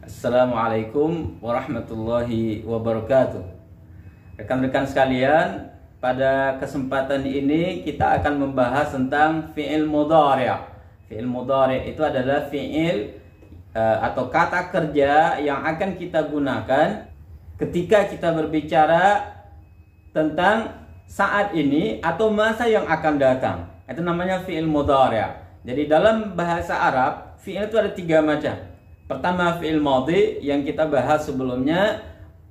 Assalamualaikum warahmatullahi wabarakatuh. Rekan-rekan sekalian, pada kesempatan ini kita akan membahas tentang fi'il mudhari'. Fi'il mudhari' itu adalah fi'il atau kata kerja yang akan kita gunakan ketika kita berbicara tentang saat ini atau masa yang akan datang. Itu namanya fi'il mudhari'. Jadi dalam bahasa Arab, fi'il itu ada 3 macam. Pertama, fi'il madhi yang kita bahas sebelumnya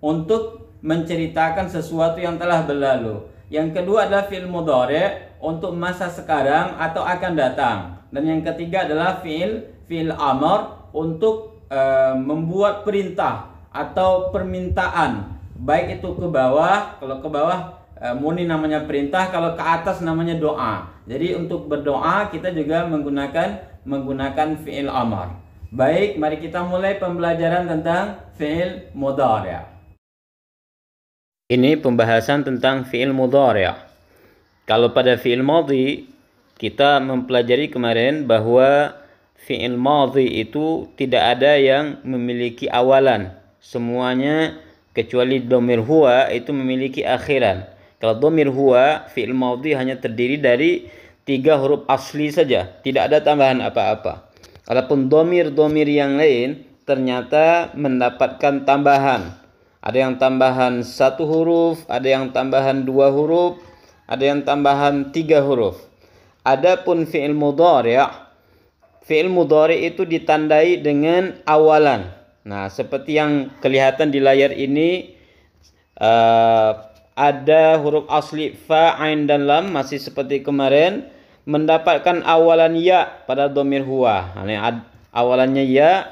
untuk menceritakan sesuatu yang telah berlalu. Yang kedua adalah fi'il mudhari' untuk masa sekarang atau akan datang. Dan yang ketiga adalah fi'il amr untuk membuat perintah atau permintaan. Baik itu ke bawah, kalau ke bawah murni namanya perintah, kalau ke atas namanya doa. Jadi untuk berdoa kita juga menggunakan fi'il amr. Baik, mari kita mulai pembelajaran tentang fi'il mudhari'. Ini pembahasan tentang fi'il mudhari'. Kalau pada fi'il madhi, kita mempelajari kemarin bahwa fi'il madhi itu tidak ada yang memiliki awalan. Semuanya kecuali dhamir huwa itu memiliki akhiran. Kalau dhamir huwa, fi'il madhi hanya terdiri dari 3 huruf asli saja, tidak ada tambahan apa-apa. Adapun dhamir-dhamir yang lain ternyata mendapatkan tambahan. Ada yang tambahan 1 huruf, ada yang tambahan 2 huruf, ada yang tambahan 3 huruf. Adapun fi'il mudhari' itu ditandai dengan awalan. Nah, seperti yang kelihatan di layar ini, ada huruf asli fa, ain dan lam masih seperti kemarin, mendapatkan awalan ya pada dhamir huwa. Awalannya ya,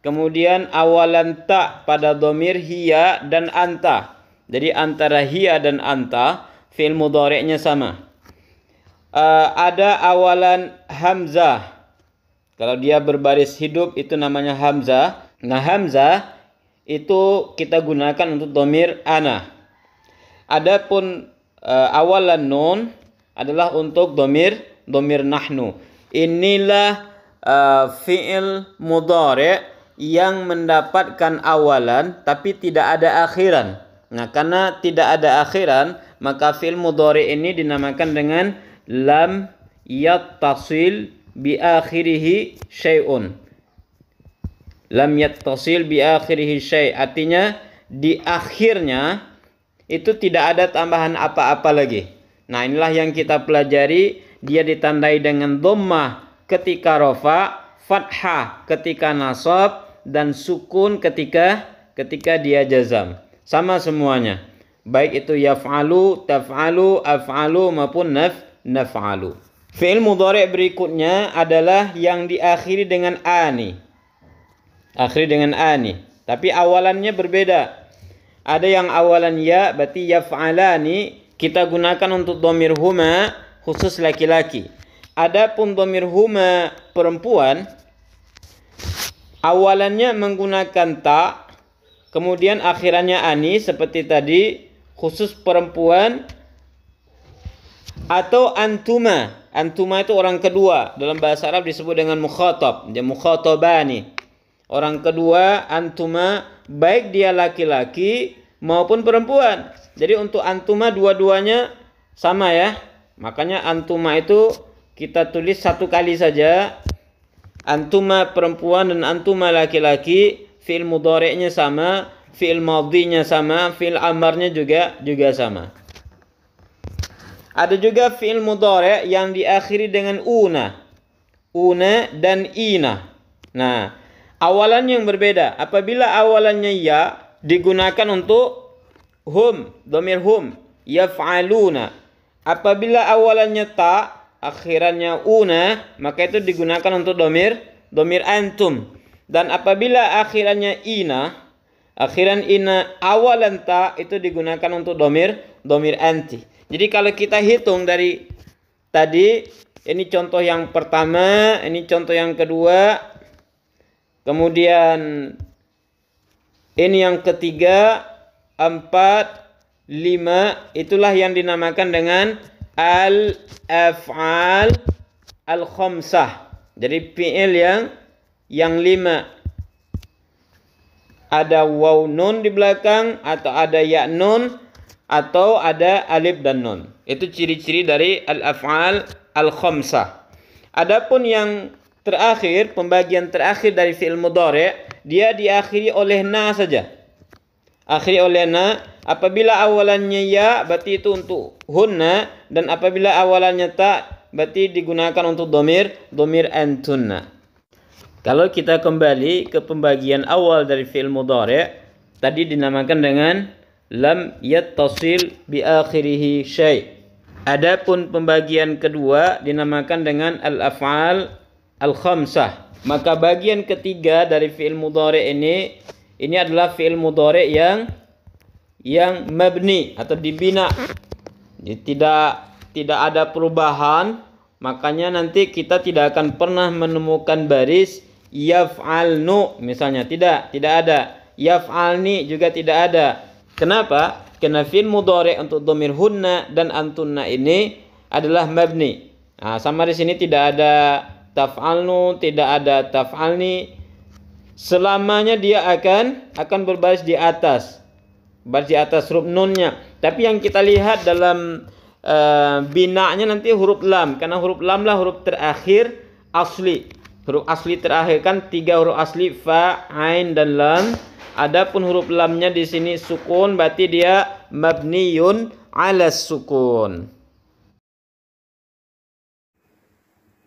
kemudian awalan ta pada dhamir hiya dan anta. Jadi antara hiya dan anta fi'il mudhari'nya sama. Ada awalan hamzah. Kalau dia berbaris hidup itu namanya hamzah. Nah, hamzah itu kita gunakan untuk dhamir ana. Adapun awalan nun adalah untuk dhamir nahnu. Inilah fi'il mudhari' yang mendapatkan awalan tapi tidak ada akhiran. Nah, karena tidak ada akhiran, maka fi'il mudhari' ini dinamakan dengan lam yattasil bi akhirih syai'un. Lam yattasil bi akhirih syai', artinya di akhirnya itu tidak ada tambahan apa-apa lagi. Nah, inilah yang kita pelajari. Dia ditandai dengan dhammah ketika rafa, fathah ketika nasab, dan sukun ketika dia jazam. Sama semuanya. Baik itu yaf'alu, taf'alu, af'alu maupun naf'alu. Fi'il mudhari' berikutnya adalah yang diakhiri dengan ani. Akhiri dengan ani. Tapi awalannya berbeda. Ada yang awalan ya, berarti yaf'alani kita gunakan untuk dhamir huma khusus laki-laki. Adapun dhamir huma perempuan, awalannya menggunakan ta, kemudian akhirannya ani seperti tadi, khusus perempuan, atau antuma. Antuma itu orang kedua, dalam bahasa Arab disebut dengan mukhatab, dia mukhatabani. Orang kedua antuma, baik dia laki-laki maupun perempuan. Jadi untuk antuma dua-duanya sama ya. Makanya antuma itu kita tulis 1 kali saja. Antuma perempuan dan antuma laki-laki, fi'il mudhari'nya sama, fi'il madhinya sama, fi'il amarnya juga sama. Ada juga fi'il mudhari' yang diakhiri dengan una. Una dan ina. Nah, awalannya yang berbeda. Apabila awalannya ya, digunakan untuk hum, dhamir hum, yaf'aluna. Apabila awalannya ta, akhirannya una, maka itu digunakan untuk dhamir antum. Dan apabila akhirannya ina, akhiran ina, awalan ta, itu digunakan untuk dhamir anti. Jadi kalau kita hitung dari tadi, ini contoh yang pertama, ini contoh yang kedua, kemudian ini yang ketiga, 4, 5, itulah yang dinamakan dengan al-af'al al-khamsah. Jadi fi'il yang 5. ada waw nun di belakang, atau ada ya nun, atau ada alif dan nun. Itu ciri-ciri dari al-af'al al-khamsah. Adapun yang terakhir, pembagian terakhir dari fi'il mudhari', dia diakhiri oleh na saja. Akhiri oleh na. Apabila awalannya ya, berarti itu untuk hunna, dan apabila awalannya ta, berarti digunakan untuk domir antunna. Kalau kita kembali ke pembagian awal dari fi'il mudhari', tadi dinamakan dengan lam yattasil bi akhirih syai'. Adapun pembagian kedua dinamakan dengan al-af'al al-khamsah. Maka bagian ketiga dari fi'il mudhari' ini adalah fi'il mudhari' yang mabni atau dibina. Jadi tidak ada perubahan, makanya nanti kita tidak akan pernah menemukan baris yaf'alnu misalnya, tidak ada. Yaf'alni juga tidak ada. Kenapa? Karena fi'il mudhari' untuk dhamir hunna dan antunna ini adalah mabni. Nah, sama di sini tidak ada taf'alnu, tidak ada taf'alni. Selamanya dia akan berbaris di atas. Baris di atas huruf nunnya. Tapi yang kita lihat dalam binanya nanti huruf lam, karena huruf lam lah huruf terakhir asli. Huruf asli terakhir kan 3 huruf asli, fa, ain dan lam. Adapun huruf lamnya di sini sukun, berarti dia mabniyun ala sukun.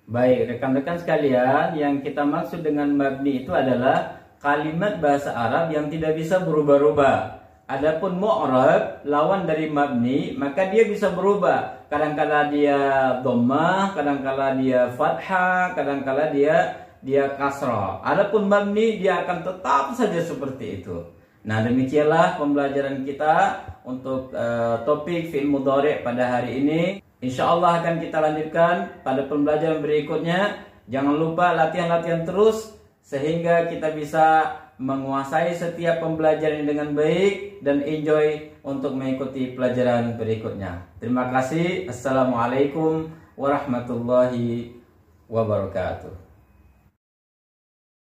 Baik, rekan-rekan sekalian, yang kita maksud dengan mabni itu adalah kalimat bahasa Arab yang tidak bisa berubah-ubah. Adapun mu'rab, lawan dari mabni, maka dia bisa berubah. Kadang-kala dia dhammah, kadang-kala dia fathah, kadang-kala dia kasrah. Adapun mabni, dia akan tetap saja seperti itu. Nah, demikianlah pembelajaran kita untuk topik fi'il mudhari' pada hari ini. Insyaallah akan kita lanjutkan pada pembelajaran berikutnya. Jangan lupa latihan-latihan terus sehingga kita bisa menguasai setiap pembelajaran dengan baik dan enjoy untuk mengikuti pelajaran berikutnya. Terima kasih. Assalamualaikum warahmatullahi wabarakatuh.